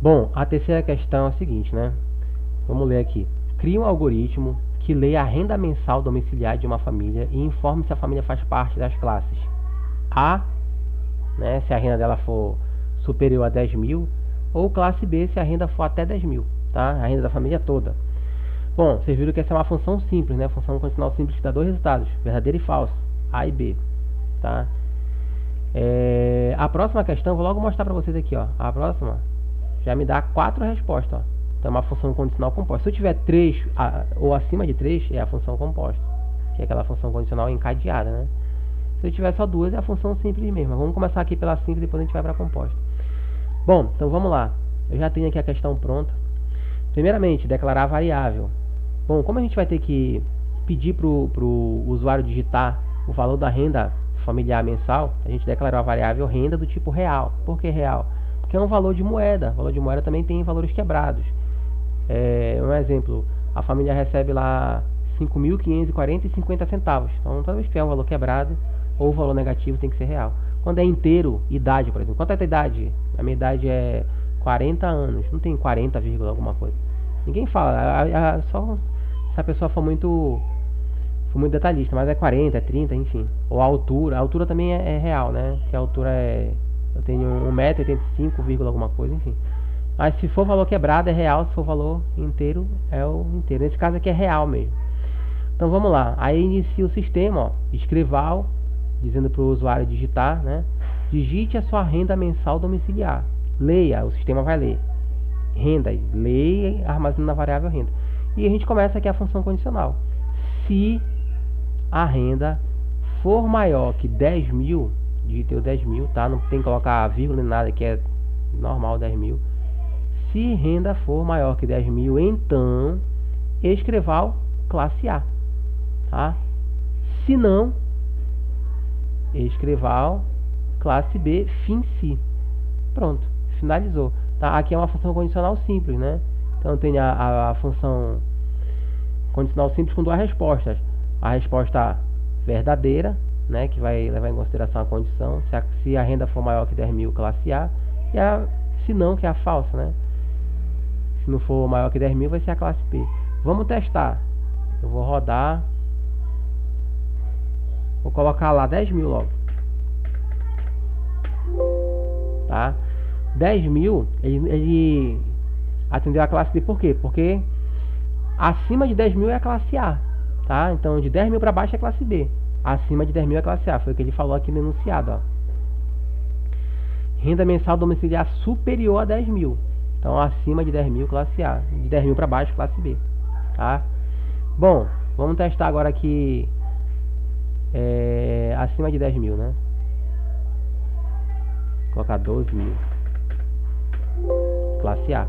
Bom, a terceira questão é a seguinte, né? Vamos ler aqui. Crie um algoritmo que leia a renda mensal domiciliar de uma família e informe se a família faz parte das classes A, né, se a renda dela for superior a 10 mil, ou classe B, se a renda for até 10 mil, tá? A renda da família toda. Bom, vocês viram que essa é uma função simples, né? Função condicional simples que dá dois resultados, verdadeiro e falso, A e B, tá? A próxima questão, vou logo mostrar para vocês aqui, ó. A próxima já me dá 4 respostas, ó. Então é uma função condicional composta. Se eu tiver 3 ou acima de 3, é a função composta, que é aquela função condicional encadeada, né? Se eu tiver só 2, é a função simples mesmo. Vamos começar aqui pela simples, depois a gente vai para a composta. Bom, então vamos lá. Eu já tenho aqui a questão pronta. Primeiramente, declarar a variável. Bom, como a gente vai ter que pedir para o usuário digitar o valor da renda familiar mensal, a gente declarou a variável renda do tipo real. Por que real? Porque é um valor de moeda. O valor de moeda também tem valores quebrados. Um exemplo, a família recebe lá 5.540,50 centavos. Então, toda vez que tiver um valor quebrado ou valor negativo, tem que ser real. Quando é inteiro, idade, por exemplo. Quanto é a tua idade? A minha idade é 40 anos. Não tem 40, alguma coisa. Ninguém fala. Só se a pessoa for muito detalhista. Mas é 40, é 30, enfim. Ou a altura. A altura também é real, né? Que a altura é... Eu tenho 1,85m, alguma coisa, enfim. Mas se for valor quebrado é real, se for valor inteiro é o inteiro. Nesse caso aqui é real mesmo. Então vamos lá. Aí inicia o sistema, ó. Escrival, dizendo para o usuário digitar, né? Digite a sua renda mensal domiciliar. Leia, o sistema vai ler. Renda, leia e armazena na variável renda. E a gente começa aqui a função condicional. Se a renda for maior que 10 mil, digitei o 10 mil, tá? Não tem que colocar vírgula nem nada, que é normal 10 mil. Se renda for maior que 10 mil, então escreval classe A, tá? Se não, escreval classe B, fim se. Pronto, finalizou. Tá? Aqui é uma função condicional simples, né? Então tem a função condicional simples com duas respostas. A resposta verdadeira, né, que vai levar em consideração a condição, se a renda for maior que 10 mil, classe A, e se não, que é a falsa, né? Se não for maior que 10 mil, vai ser a classe B. Vamos testar. Eu vou rodar. Vou colocar lá 10 mil logo. Tá? 10 mil, ele atendeu a classe B por quê? Porque acima de 10 mil é a classe A. Tá? Então de 10 mil para baixo é a classe B. Acima de 10 mil é a classe A. Foi o que ele falou aqui no enunciado. Ó. Renda mensal domiciliar superior a 10 mil. Então acima de 10 mil, classe A. De 10 mil para baixo, classe B. Tá? Bom, vamos testar agora aqui acima de 10 mil, né? Vou colocar 12 mil. Classe A.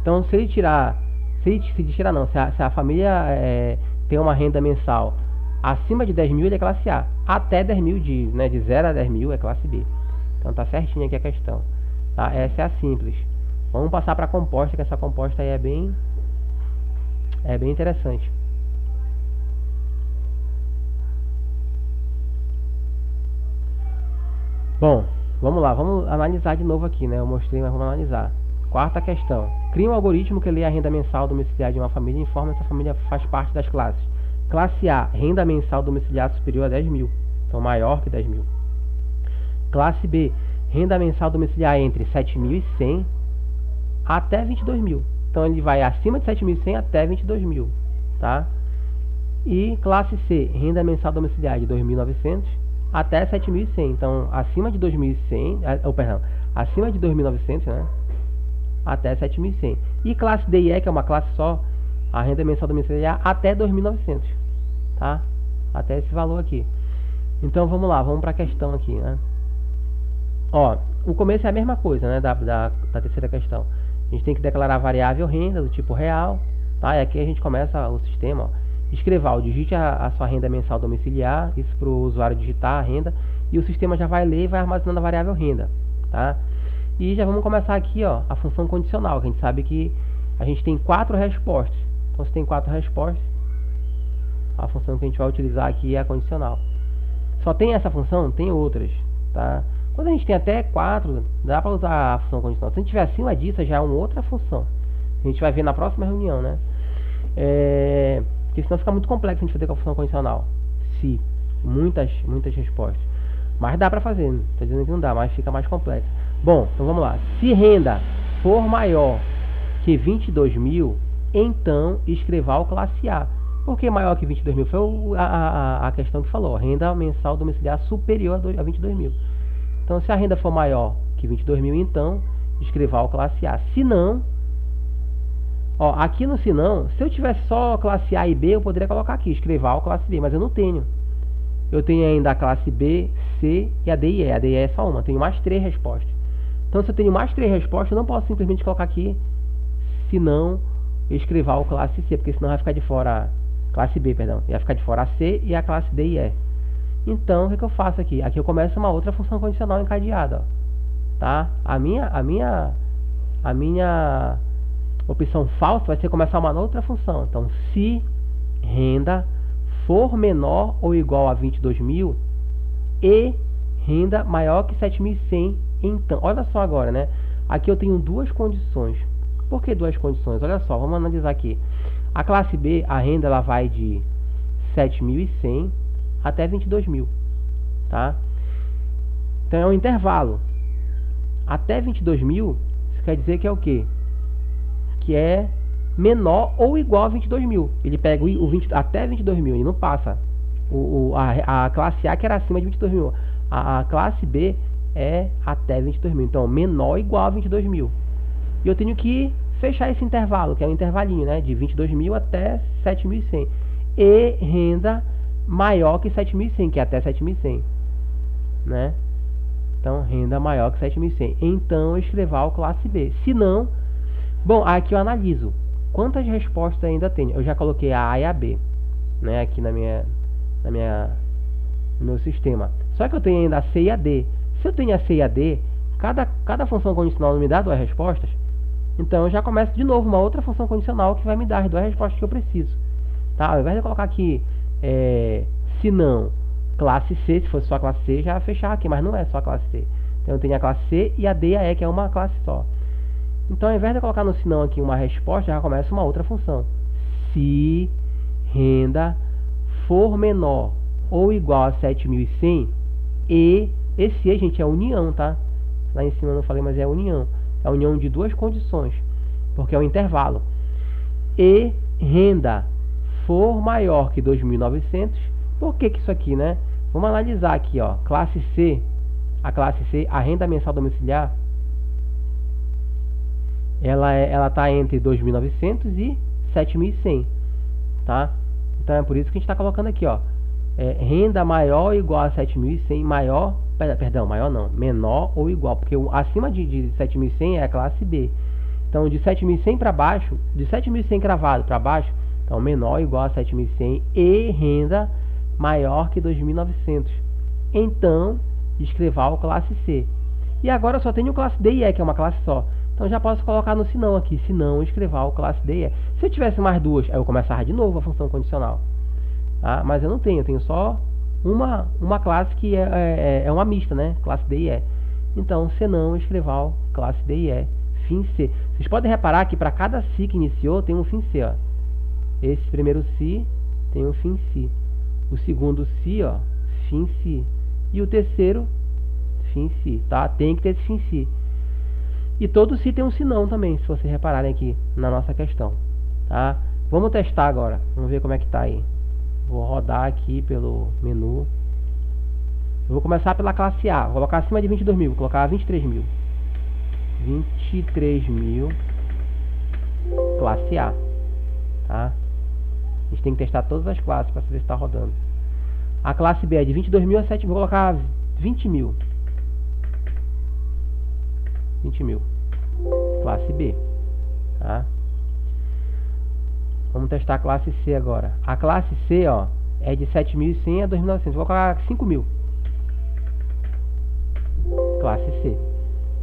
Então se ele tirar... Se a família tem uma renda mensal acima de 10 mil, ele é classe A. Até 10 mil, de 0 a 10 mil, é classe B. Então tá certinho aqui a questão. Tá? Essa é a simples. Vamos passar para a composta, que essa composta aí é bem interessante. Bom, vamos lá, vamos analisar de novo aqui, né? Eu mostrei, mas vamos analisar. Quarta questão. Crie um algoritmo que lê a renda mensal domiciliar de uma família e informa se a família faz parte das classes. Classe A, renda mensal domiciliar superior a 10 mil. Então maior que 10 mil. Classe B, renda mensal domiciliar entre 7.100 até 22 mil. Então ele vai acima de 7.100 até 22 mil. Tá? E classe C, renda mensal domiciliar de 2.900 até 7.100. Então acima de 2.100, acima de 2.900, né? Até 7.100. E classe D e E, que é uma classe só, a renda mensal domiciliar até 2.900, tá? Até esse valor aqui. Então vamos lá, vamos para a questão aqui, né? Ó, o começo é a mesma coisa, né? Da terceira questão. A gente tem que declarar a variável renda do tipo real, tá? E aqui a gente começa o sistema, ó. Escreval, digite a sua renda mensal domiciliar, isso para o usuário digitar a renda, e o sistema já vai ler e vai armazenando a variável renda, tá? E já vamos começar aqui, ó, a função condicional, que a gente sabe que a gente tem 4 respostas. Então, se tem 4 respostas, a função que a gente vai utilizar aqui é a condicional. Só tem essa função? Tem outras, tá? Quando a gente tem até 4, dá para usar a função condicional. Se a gente tiver acima disso, já é uma outra função. A gente vai ver na próxima reunião, né? Porque senão fica muito complexo a gente fazer com a função condicional. Se muitas respostas. Mas dá para fazer, não estou dizendo que não dá, mas fica mais complexo. Bom, então vamos lá. Se renda for maior que 22 mil, então escreva o classe A. Por que maior que 22 mil? Foi a questão que falou. Renda mensal domiciliar superior a 22 mil. Então, se a renda for maior que 22 mil, então escreva o classe A. Se não, ó, aqui no se não, se eu tivesse só classe A e B, eu poderia colocar aqui, escreva o classe B, mas eu não tenho. Eu tenho ainda a classe B, C e a D e E. A D e E é só uma, eu tenho mais 3 respostas. Então, se eu tenho mais 3 respostas, eu não posso simplesmente colocar aqui, se não, escreva o classe C, porque senão vai ficar de fora, classe B, perdão, vai ficar de fora a C e a classe D e E. Então, o que eu faço aqui? Aqui eu começo uma outra função condicional encadeada, ó, tá? A minha opção falsa vai ser começar uma outra função. Então, se renda for menor ou igual a 22 mil e renda maior que 7.100, então, olha só agora, né? Aqui eu tenho duas condições. Por que duas condições? Olha só, vamos analisar aqui. A classe B, a renda ela vai de 7.100 até 22 mil, tá? Então é um intervalo. Até 22 mil, isso quer dizer que é o quê? Que é menor ou igual a 22 mil. Ele pega o 20, até 22 mil, ele não passa. A classe A que era acima de 22 mil. A classe B é até 22 mil. Então, menor ou igual a 22 mil. E eu tenho que fechar esse intervalo, que é um intervalinho, né? De 22 mil até 7.100. E renda maior que 7.100, que é até 7.100, né? Então, renda maior que 7.100. Então, eu escrevo o classe B. Se não, bom, aqui eu analiso. Quantas respostas ainda tenho? Eu já coloquei a A e a B, né? Aqui no meu sistema. Só que eu tenho ainda a C e a D. Se eu tenho a C e a D, cada função condicional me dá 2 respostas. Então, eu já começo de novo uma outra função condicional que vai me dar as 2 respostas que eu preciso. Tá? Ao invés de eu colocar aqui, se não, classe C, se fosse só a classe C, já fechar aqui, mas não é só a classe C. Então, eu tenho a classe C e a D e a E, que é uma classe só. Então, ao invés de eu colocar no se não aqui uma resposta, já começa uma outra função. Se renda for menor ou igual a 7.100 e esse E, gente, é união, tá? Lá em cima eu não falei, mas é união. É a união de 2 condições, porque é um intervalo. E renda for maior que 2.900, por que isso aqui, né? Vamos analisar aqui, ó. Classe C, a renda mensal domiciliar, ela tá entre 2.900 e 7.100, tá? Então é por isso que a gente está colocando aqui, ó. Renda maior ou igual a 7.100, maior não, menor ou igual, porque acima de 7.100 é a classe B. Então, de 7.100 para baixo, de 7.100 cravado para baixo, então menor ou igual a 7.100 e renda maior que 2.900. Então, escreva o classe C. E agora eu só tenho classe D e E, que é uma classe só. Então, já posso colocar no se não aqui, se não, escreva o classe D e E. Se eu tivesse mais 2, aí eu começava de novo a função condicional. Tá? Mas eu não tenho, eu tenho só uma classe que é uma mista, né? Classe D e E. Então, se não, escreva classe D e E, fim C. Vocês podem reparar que para cada si que iniciou, tem um fim C, ó. Esse primeiro si tem um fim si. O segundo si, ó, fim si. E o terceiro, fim si, tá? Tem que ter esse fim si. E todo si tem um se não também, se vocês repararem aqui na nossa questão, tá? Vamos testar agora, vamos ver como é que tá aí. Vou rodar aqui pelo menu. Eu vou começar pela classe A. Vou colocar acima de 22 mil. Vou colocar 23 mil. 23 mil. Classe A. Tá? A gente tem que testar todas as classes para saber se está rodando. A classe B é de 22 mil a 7 mil. Vou colocar 20 mil. 20 mil. Classe B. Tá? Vamos testar a classe C agora. A classe C, ó, é de 7.100 a 2.900. Vou colocar 5.000. Classe C.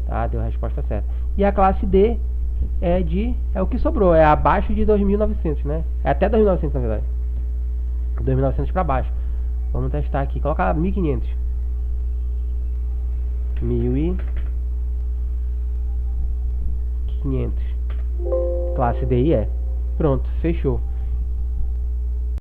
Tá? Deu a resposta certa. E a classe D é o que sobrou. É abaixo de 2.900, né? É até 2.900, na verdade. 2.900 para baixo. Vamos testar aqui. Colocar 1.500. 1.500. Classe D e E. Pronto, fechou.